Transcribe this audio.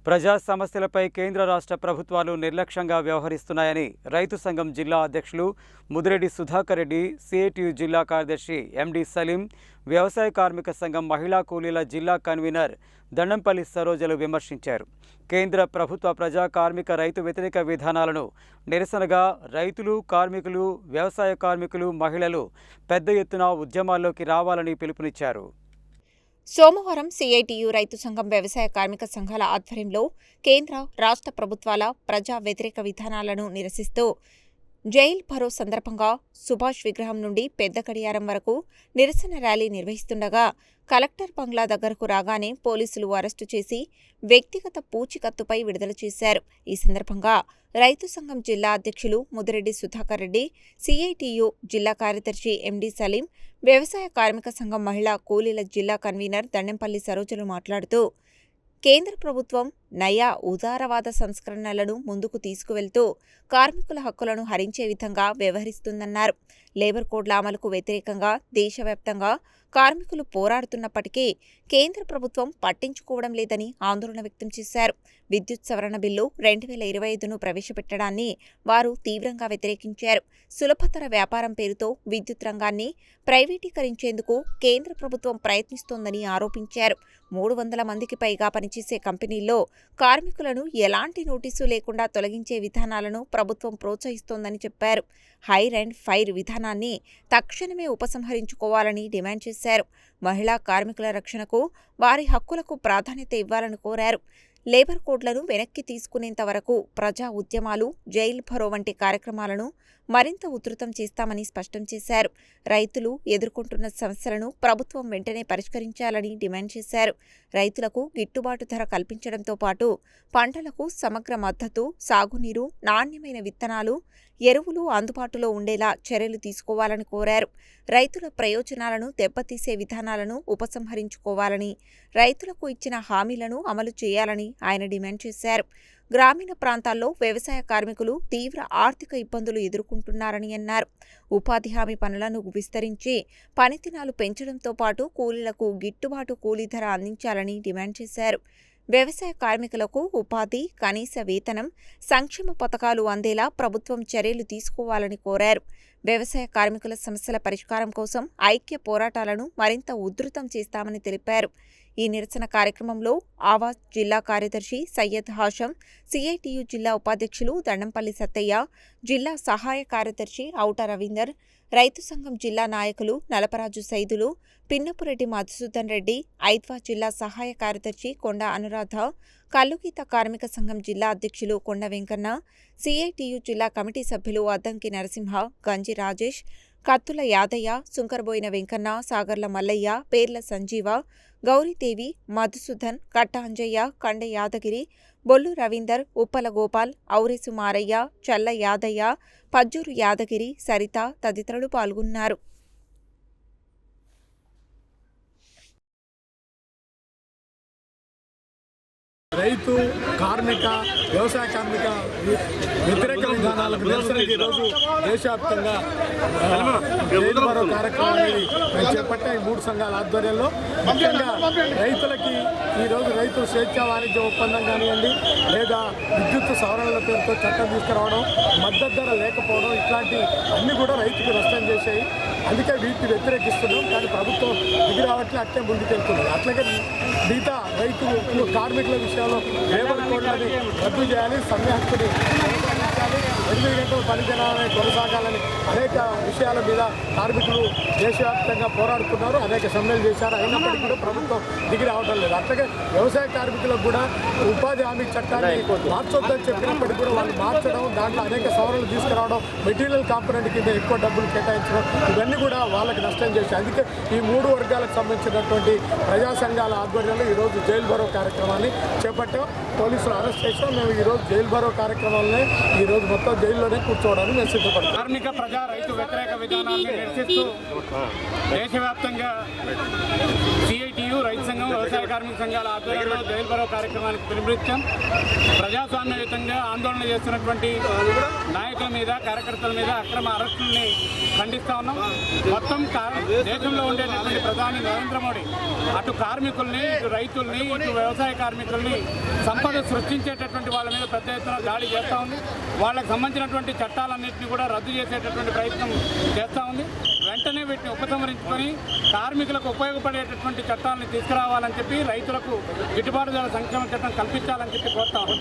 ప్రజా సమస్యలపై కేంద్ర రాష్ట్ర ప్రభుత్వాలు నిర్లక్ష్యంగా వ్యవహరిస్తున్నాయని రైతు సంఘం జిల్లా అధ్యక్షులు ముదిరెడ్డి సుధాకర్ రెడ్డి, సిఐటియు జిల్లా కార్యదర్శి ఎండి సలీం, వ్యవసాయ కార్మిక సంఘం మహిళా కూలీల జిల్లా కన్వీనర్ దండంపల్లి సరోజలు విమర్శించారు. కేంద్ర ప్రభుత్వ ప్రజా కార్మిక రైతు వ్యతిరేక విధానాలను నిరసనగా రైతులు, కార్మికులు, వ్యవసాయ కార్మికులు, మహిళలు పెద్ద ఎత్తున ఉద్యమాల్లోకి రావాలని పిలుపునిచ్చారు. సోమవారం సిఐటియు రైతు సంఘం, వ్యవసాయ కార్మిక సంఘాల ఆధ్వర్యంలో కేంద్ర, రాష్ట్ర ప్రభుత్వాల ప్రజా వ్యతిరేక విధానాలను నిరసిస్తూ జైల్ భరో సందర్భంగా సుభాష్ విగ్రహం నుండి పెద్ద గడియారం వరకు నిరసన ర్యాలీ నిర్వహిస్తుండగా కలెక్టర్ బంగ్లా దగ్గరకు రాగానే పోలీసులు అరెస్టు చేసి వ్యక్తిగత పూచీకత్తుపై విడుదల చేశారు. ఈ సందర్భంగా రైతు సంఘం జిల్లా అధ్యక్షులు ముదిరెడ్డి సుధాకర్ రెడ్డి, సిఐటియు జిల్లా కార్యదర్శి ఎండి సలీం, వ్యవసాయ కార్మిక సంఘం మహిళా కూలీల జిల్లా కన్వీనర్ దండంపల్లి సరోజలు మాట్లాడుతూ కేంద్ర ప్రభుత్వం నయా ఉదారవాద సంస్కరణలను ముందుకు తీసుకువెళ్తూ కార్మికుల హక్కులను హరించే విధంగా వ్యవహరిస్తుందన్నారు. లేబర్ కోడ్ల అమలుకు వ్యతిరేకంగా దేశవ్యాప్తంగా కార్మికులు పోరాడుతున్నప్పటికీ కేంద్ర ప్రభుత్వం పట్టించుకోవడం లేదని ఆందోళన వ్యక్తం చేశారు. విద్యుత్ సవరణ బిల్లు 2025ను ప్రవేశపెట్టడాన్ని వారు తీవ్రంగా వ్యతిరేకించారు. సులభతర వ్యాపారం పేరుతో విద్యుత్ రంగాన్ని ప్రైవేటీకరించేందుకు కేంద్ర ప్రభుత్వం ప్రయత్నిస్తోందని ఆరోపించారు. 300 మందికి పైగా పనిచేసే కంపెనీల్లో కార్మికులను ఎలాంటి నోటీసు లేకుండా తొలగించే విధానాలను ప్రభుత్వం ప్రోత్సహిస్తోందని చెప్పారు. హైర్ అండ్ ఫైర్ విధానాన్ని తక్షణమే ఉపసంహరించుకోవాలని డిమాండ్ చేశారు. మహిళా కార్మికుల రక్షణకు, వారి హక్కులకు ప్రాధాన్యత ఇవ్వాలని కోరారు. లేబర్ కోడ్లను వెనక్కి తీసుకునేంత వరకు ప్రజా ఉద్యమాలు, జైల్ భరో వంటి కార్యక్రమాలను మరింత ఉధృతం చేస్తామని స్పష్టం చేశారు. రైతులు ఎదుర్కొంటున్న సమస్యలను ప్రభుత్వం వెంటనే పరిష్కరించాలని డిమాండ్ చేశారు. రైతులకు గిట్టుబాటు ధర కల్పించడంతో పాటు పంటలకు సమగ్ర మద్దతు, సాగునీరు, నాణ్యమైన విత్తనాలు, ఎరువులు అందుబాటులో ఉండేలా చర్యలు తీసుకోవాలని కోరారు. రైతుల ప్రయోజనాలను దెబ్బతీసే విధానాలను ఉపసంహరించుకోవాలని, రైతులకు ఇచ్చిన హామీలను అమలు చేయాలని ఆయన డిమాండ్ చేశారు. గ్రామీణ ప్రాంతాల్లో వ్యవసాయ కార్మికులు తీవ్ర ఆర్థిక ఇబ్బందులు ఎదుర్కొంటున్నారని అన్నారు. ఉపాధి హామీ పనులను విస్తరించి పనిదినాలు పెంచడంతో పాటు కూలీలకు గిట్టుబాటు కూలీ ధర అందించాలని డిమాండ్ చేశారు. వ్యవసాయ కార్మికులకు ఉపాధి, కనీస వేతనం, సంక్షేమ పథకాలు అందేలా ప్రభుత్వం చర్యలు తీసుకోవాలని కోరారు. వ్యవసాయ కార్మికుల సమస్యల పరిష్కారం కోసం ఐక్య పోరాటాలను మరింత ఉధృతం చేస్తామని తెలిపారు. ఈ నిరసన కార్యక్రమంలో ఆవాజ్ జిల్లా కార్యదర్శి సయ్యద్ హాషం, సిఐటియు జిల్లా ఉపాధ్యక్షులు దండంపల్లి సత్తయ్య, జిల్లా సహాయ కార్యదర్శి ఔట రవీందర్, రైతు సంఘం జిల్లా నాయకులు నలపరాజు సైదులు, పిన్నపురెడ్డి మధుసూదన్ రెడ్డి, ఐద్వా జిల్లా సహాయ కార్యదర్శి కొండ అనురాధ, కల్లుగీత కార్మిక సంఘం జిల్లా అధ్యక్షులు కొండ వెంకన్న, సిఐటియు జిల్లా కమిటీ సభ్యులు అద్దంకి నరసింహ, గంజి రాజేష్, కత్తుల యాదయ్య, సుంకరబోయిన వెంకన్న, సాగర్ల మల్లయ్య, పేర్ల సంజీవ, గౌరీదేవి, మధుసూదన్, కట్ట అంజయ్య, కండె యాదగిరి, బొల్లు రవీందర్, ఉప్పల గోపాల్, ఔరేసు మారయ్య, చల్ల యాదయ్య, పజ్జూరు యాదగిరి, సరిత తదితరులు పాల్గొన్నారు. రైతు, కార్మిక, వ్యవసాయ కార్మిక వ్యతిరేక విధానాలకు నిరసనకి ఈరోజు దేశవ్యాప్తంగా జైలు భరో కార్యక్రమాన్ని చేపట్టే 3 సంఘాల ఆధ్వర్యంలో ముఖ్యంగా రైతులకి ఈరోజు రైతు స్వేచ్ఛా వాణిజ్య ఒప్పందం కానివ్వండి, లేదా విద్యుత్ సవరణల పేరుతో చట్టం తీసుకురావడం, మద్దతు ధర లేకపోవడం, ఇట్లాంటి అన్నీ కూడా రైతుకు నష్టం చేసాయి. అందుకే వీటిని వ్యతిరేకిస్తున్నాం. కానీ ప్రభుత్వం దిగి రావట్లే, అట్టే ముందుకెళ్తుంది. అట్లాగే మిగతా రైతులు, కార్మికుల విషయంలో లేబర్ కోడ్లని రద్దు చేయాలి, సమ్మె హక్కుని 8 గంటల పనిదినాలని కొనసాగాలని అనేక విషయాల మీద కార్మికులు దేశవ్యాప్తంగా పోరాడుతున్నారు, అనేక సమ్మెలు చేశారు. అయినప్పటికీ కూడా ప్రభుత్వం దిగి రావడం లేదు. అట్లాగే వ్యవసాయ కార్మికులకు కూడా ఉపాధి హామీ చట్టాన్ని మార్చొద్దని చెప్పినప్పటికీ కూడా వాళ్ళు మార్చడం, దాంట్లో అనేక సవరణలు తీసుకురావడం, మెటీరియల్ కాంపోనెంట్ కింద ఎక్కువ డబ్బులు కేటాయించడం, ఇవన్నీ కూడా వాళ్ళకి నష్టం చేశాయి. అందుకే ఈ 3 వర్గాలకు సంబంధించినటువంటి ప్రజా సంఘాల ఆధ్వర్యంలో ఈరోజు జైలు భరో కార్యక్రమాన్ని చేపట్టాం. పోలీసులు అరెస్ట్ చేసాం. మేము ఈరోజు జైలు భరో కార్యక్రమాలనే ఈరోజు ఈరోజు మొత్తం జైల్లోనే కూర్చోవడానికి మేము సిద్ధపడతాం. కార్మిక ప్రజా రైతు వ్యతిరేక విధానాన్ని నిరసిస్తూ దేశవ్యాప్తంగా సిఐటియు రైతు సంఘం వ్యవసాయ కార్మిక సంఘాల ఆధ్వర్యంలో జైలు భరో కార్యక్రమానికి పిలుపునిచ్చాం. ప్రజాస్వామ్యయుతంగా ఆందోళన చేస్తున్నటువంటి నాయకుల మీద కార్యకర్తల మీద అక్రమ అరెస్టుల్ని ఖండిస్తా ఉన్నాం. మొత్తం దేశంలో ఉండేటటువంటి ప్రధాని నరేంద్ర మోడీ అటు కార్మికుల్ని, ఇటు రైతుల్ని, ఇటు వ్యవసాయ కార్మికుల్ని సంపద సృష్టించేటటువంటి వాళ్ళ మీద పెద్ద ఎత్తున దాడి చేస్తూ ఉంది. వాళ్ళకి సంబంధించినటువంటి చట్టాలన్నింటినీ కూడా రద్దు చేసేటటువంటి ప్రయత్నం చేస్తూ ఉంది. వెంటనే వీటిని ఉపసంహరించుకొని కార్మికులకు ఉపయోగపడేటటువంటి చట్టాలను తీసుకురావాలని చెప్పి, రైతులకు గిట్టుబాటు ధర సంక్షేమ చట్టం కల్పించాలని చెప్పి కోరుతా ఉన్నాం.